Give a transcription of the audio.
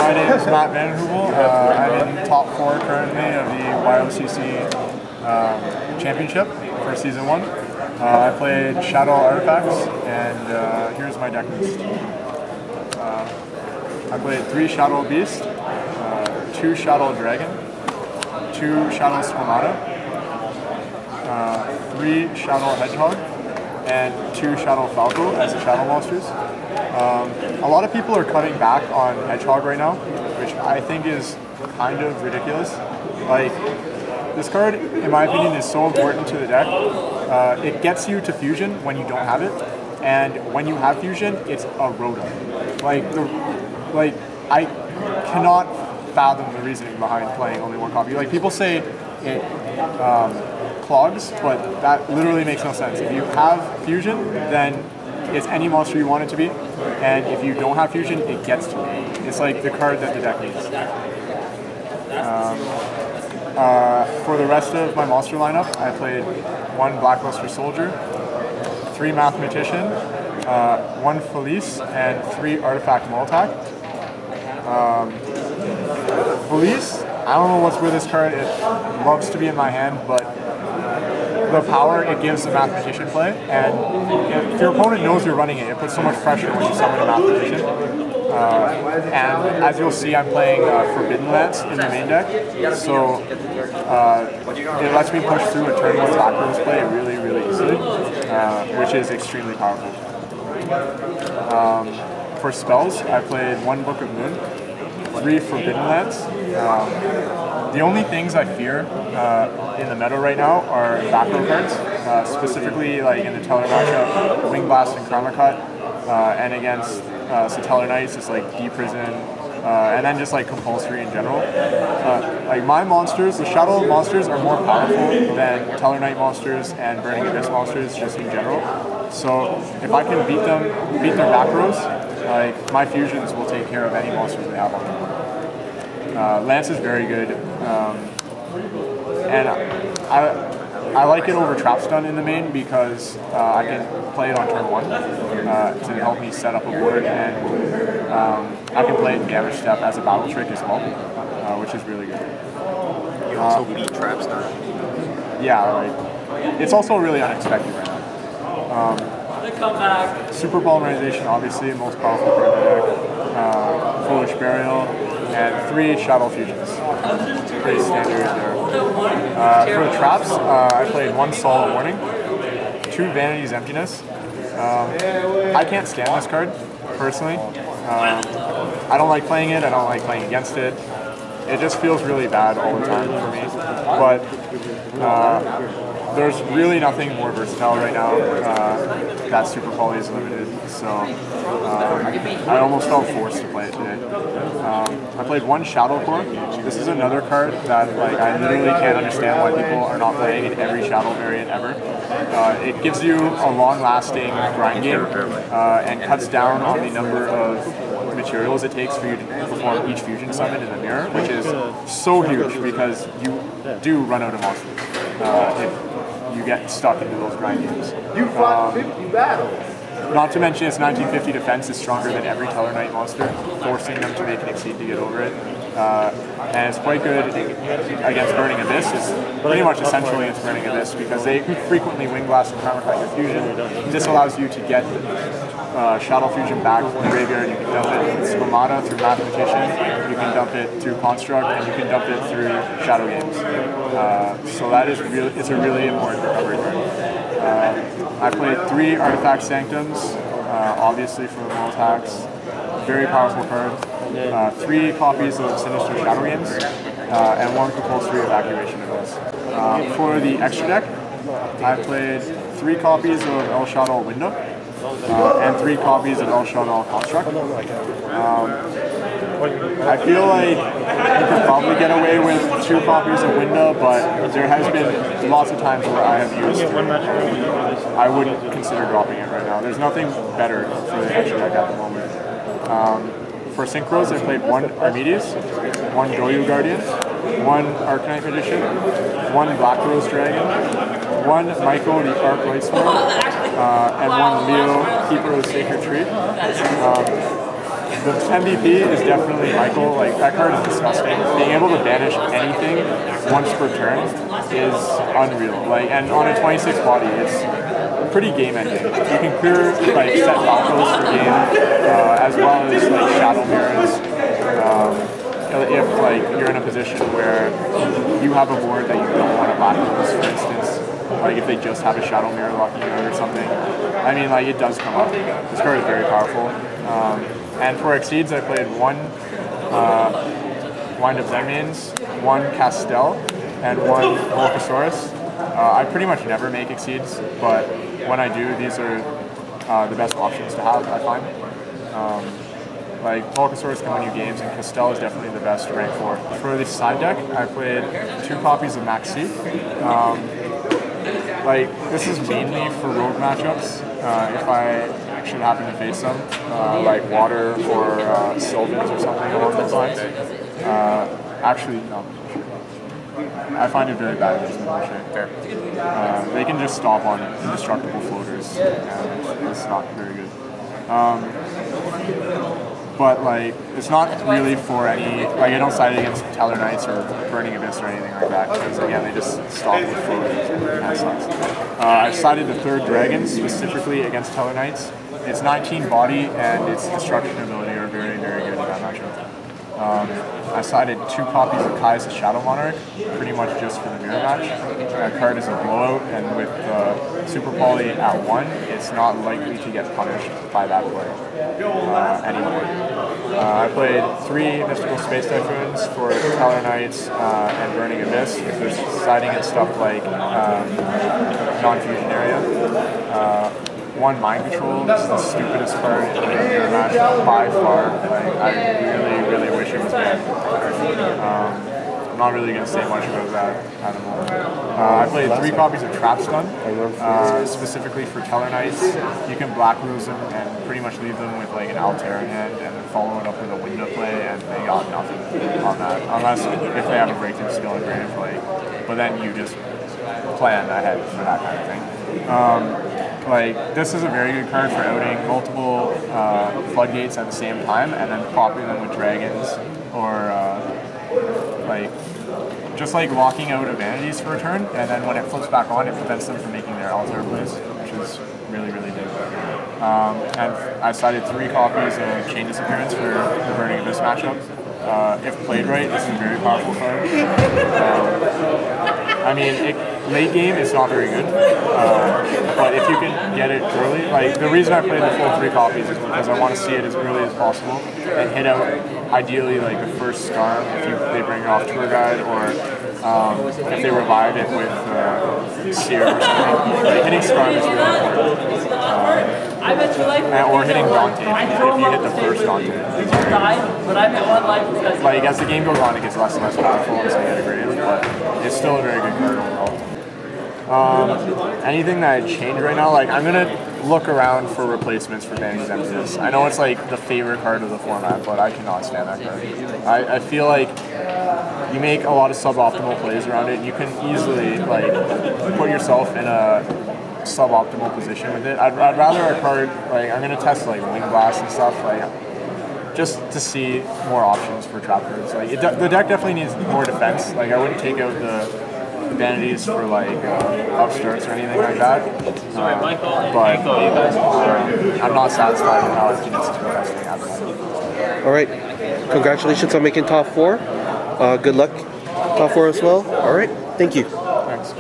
My name is Matt Van Hoevel. I'm in top 4 currently of the YOCC championship for season 1. I played Shadoll Artifacts, and here's my deck list. I played 3 Shadoll Beast, 2 Shadoll Dragon, 2 Shadoll Squamata, 3 Shadoll Hedgehog, and 2 Shadoll Falco as the Shadow monsters. A lot of people are cutting back on Hedgehog right now, which I think is kind of ridiculous. Like, this card, in my opinion, is so important to the deck. It gets you to Fusion when you don't have it, and when you have Fusion, it's a Rhoda. Like I cannot fathom the reasoning behind playing only 1 copy. Like, people say it clogs, but that literally makes no sense. If you have Fusion, then it's any monster you want it to be, and if you don't have Fusion, it gets to it. It's like the card that the deck needs. For the rest of my monster lineup, I played 1 Blackluster Soldier, 3 Mathematician, 1 Felice, and 3 Artifact Molotech. Felice, I don't know what's with this card. It loves to be in my hand, but the power it gives the Mathematician play, and if your opponent knows you're running it, it puts so much pressure when you summon a Mathematician. And as you'll see, I'm playing Forbidden Lance in the main deck, so it lets me push through a turn 1 Blackluster play really, really easily, which is extremely powerful. For spells, I played 1 Book of Moon, 3 Forbidden Lance. The only things I fear in the meta right now are back row cards, specifically like in the Teller matchup, Wing Blast and Karma Cut, and against Satellar Knights, it's like D-Prison, and then just like Compulsory in general. Like, my monsters, the Shadow monsters are more powerful than Teller Knight monsters and Burning Abyss monsters just in general. So if I can beat their back rows, like, my fusions will take care of any monsters they have on the board. Lance is very good, and I like it over Trap Stun in the main because I can play it on turn 1 to help me set up a board, and I can play it in Damage Step as a battle trick as well, which is really good. You also beat Trap Stun. Yeah, like, it's also really unexpected right now. Super Polymerization, obviously, most powerful card in the deck. Foolish Burial, and 3 Shadow Fusions. Pretty standard there. For the traps, I played 1 Solid Warning, 2 Vanity's Emptiness. I can't stand this card, personally. I don't like playing it, I don't like playing against it. It just feels really bad all the time for me. But there's really nothing more versatile right now. That Super Poly is limited, so I almost felt forced to play it today. I played 1 Shadow Core. This is another card that, like, I literally can't understand why people are not playing in every Shadow variant ever. It gives you a long-lasting grind game and cuts down on the number of materials it takes for you to perform each fusion summon in the mirror, which is so huge because you do run out of monsters if you get stuck into those grind games. You fought 50 battles. Not to mention its 1950 defense is stronger than every Teller Knight monster, forcing them to make an exceed to get over it. And it's quite good against Burning Abyss. It's pretty much essentially against Burning Abyss because they frequently Wing Blast and Karma Cut your fusion. This allows you to get Shadow Fusion back from the graveyard. You can dump it with Squamata through Mathematician, you can dump it through Construct, and you can dump it through Shadow Games. So that is it's a really important recovery card. I played 3 Artifact Sanctums, obviously for the Molotechs. Very powerful card. 3 copies of Sinister Shadow Games, and 1 Compulsory Evacuation of this. For the extra deck, I played 3 copies of El Shadow Window, and 3 copies of El Shadow Construct. I feel like you could probably get away with 2 copies of Window, but there has been lots of times where I have used I wouldn't consider dropping it right now. There's nothing better for the extra deck at the moment. For Synchros, I played 1 Armides, 1 Goyu Guardian, 1 Arcanite Magician, 1 Black Rose Dragon, 1 Michael the Arc Lightstorm, and 1 Leo Keeper of the Sacred Tree. The MVP is definitely Michael. Like, that card is disgusting. Being able to banish anything once per turn is unreal. Like, and on a 26 body, it's pretty game ending. You can clear like set Falcos for game, as well as like Shadow Mirrors. If like you're in a position where you have a board that you don't want to black lose, for instance, like if they just have a Shadow Mirror locking you out or something. I mean, like, it does come up. This card is very powerful. And for Exceeds, I played one Wind Up Zenmains, one Castell, and one Volcasaurus. I pretty much never make Exceeds, but when I do, these are the best options to have, I find. Like, Volcasaurus can win you games, and Castell is definitely the best rank 4. For the side deck, I played 2 copies of Maxi. Like, this is mainly for rogue matchups. If I should happen to face them, like Water or Sylvans or something along those lines. Actually, no. I find it very bad against Milkshake. They can just stop on indestructible floaters, and it's not very good. But like, it's not really for any, like, I don't side it against Teller Knights or Burning Abyss or anything like that, because again, they just stop with floaters, and that sucks. I sided the 3rd Dragon specifically against Teller Knights. Its 19 body and its destruction ability are very, very good in that matchup. I sided 2 copies of Kai's Shadow Monarch, pretty much just for the mirror match. That card is a blowout, and with Super Poly at 1, it's not likely to get punished by that play anymore. I played 3 Mystical Space Typhoons for Teller Knights and Burning Abyss, if they're siding in stuff like non-fusion area. 1 Mind Control is the stupidest card in the mirror match by far. Like, I really wish it was banned. I'm not really going to say much about that at the moment. I played 3 copies of Trap Stun, specifically for Teller Knights. You can black lose them and pretty much leave them with like an Altair in hand, and then follow it up with a window play, and they got nothing on that. Unless if they have a breakthrough skill in Grave, like, but then you just plan ahead for that kind of thing. Like, this is a very good card for outing multiple floodgates at the same time, and then popping them with dragons, or like, just like locking out of vanities for a turn, and then when it flips back on, it prevents them from making their Altair plays, which is really big. And I sided 3 copies of Chain Disappearance for the Burning Abyss matchup. If played right, this is a very powerful card. I mean, late game, it's not very good, but if you can get it early, like, the reason I played the full 3 copies is because I want to see it as early as possible and hit out, ideally, like, the first Storm if they bring it off Tour Guide, or if they revive it with Seer or something. Like, hitting Storm is really important. Or hitting Dante, if you hit the first Dante. Like, as the game goes on, it gets less and less powerful as I get a grave, but it's still a very good card overall. Anything that I changed right now, like, I'm going to look around for replacements for Banning Emptiness. I know it's like the favorite card of the format, but I cannot stand that card. I feel like you make a lot of suboptimal plays around it. You can easily, like, put yourself in a suboptimal position with it. I'd rather a card, like, I'm going to test like Wing Blast and stuff, like, just to see more options for trap cards. Like, the deck definitely needs more defense. Like, I wouldn't take out the vanities for like upstarts or anything like that. But I'm not satisfied with how Emptiness is progressing at the moment. Alright, congratulations on making top 4. Good luck top 4 as well. Alright, thank you. Thanks.